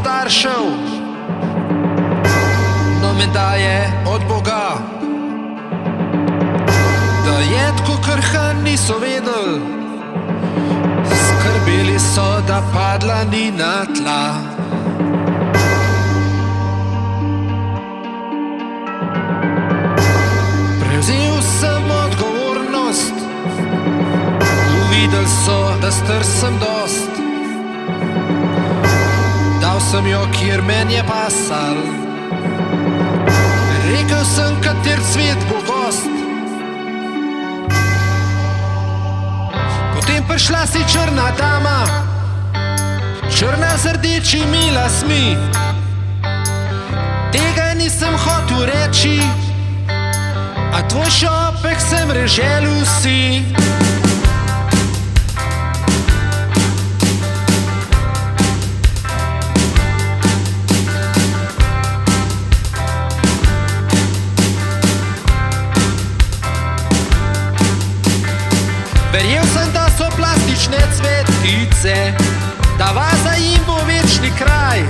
staršev, no menda je od Boga, da je tako krhan niso vedeli, skrbeli so, da padla ni na tla. Prevzel sem odgovornost, uvideli so, da star sem dost. Dal sem jo, kjer men je pasal, rekel sem, kater cvet bo gost. Potem prišla si črna dama, črna z rdečimi lasmi. Tega nisem hotel reči, a tvoj šopek sem reželil si. Verjel sem, da so plastične cvetice, da vaza jim bo večni kraj.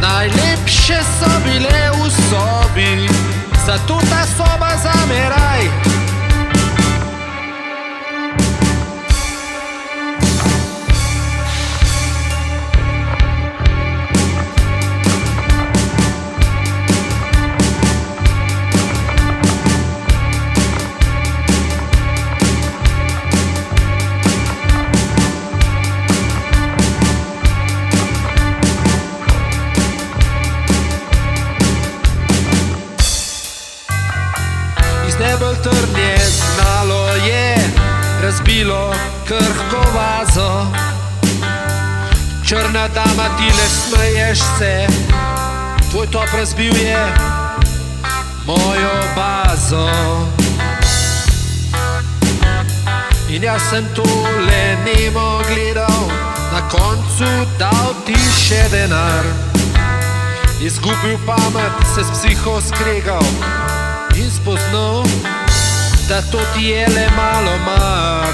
Najlepše so bile v sobi, zato ta soba zame raj. Nebel trnje znalo je, razbilo krhko vazo. Črna dama, ti le smeješ se, tvoj top razbil je mojo bazo. In jaz sem tole nemo gledal, na koncu dal ti še denar. Izgubil pamet, se s psiho skregal in spoznal, da to ti je le malo mar.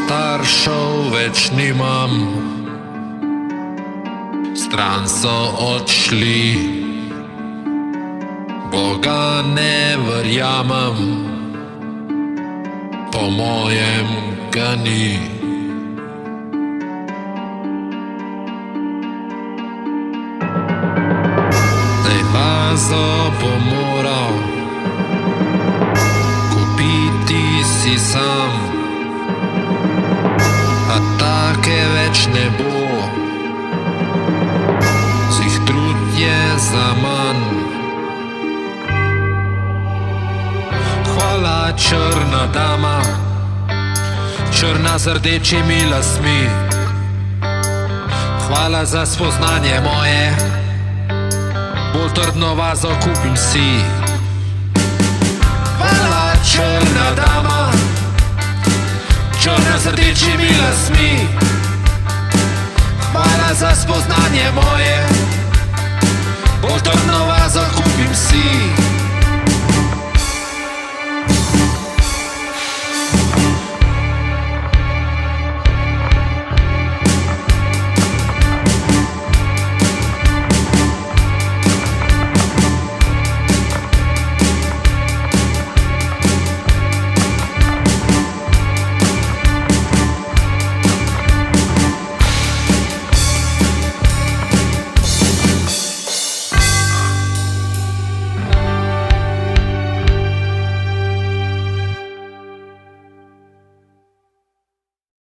Staršev več nimam, stran so odšli, Boga ne verjamem, po mojem ga ni. Zdaj vazo bom moral kupiti si sam, a take več ne bo, vseh trud je zaman. Hvala, črna dama, črna z rdečimi lasmi. Hvala za spoznanje moje, bolj trdno vazo kupim si. Hvala, črna dama, črna z rdečimi lasmi. Hvala za spoznanje moje, bolj trdno vazo kupim si.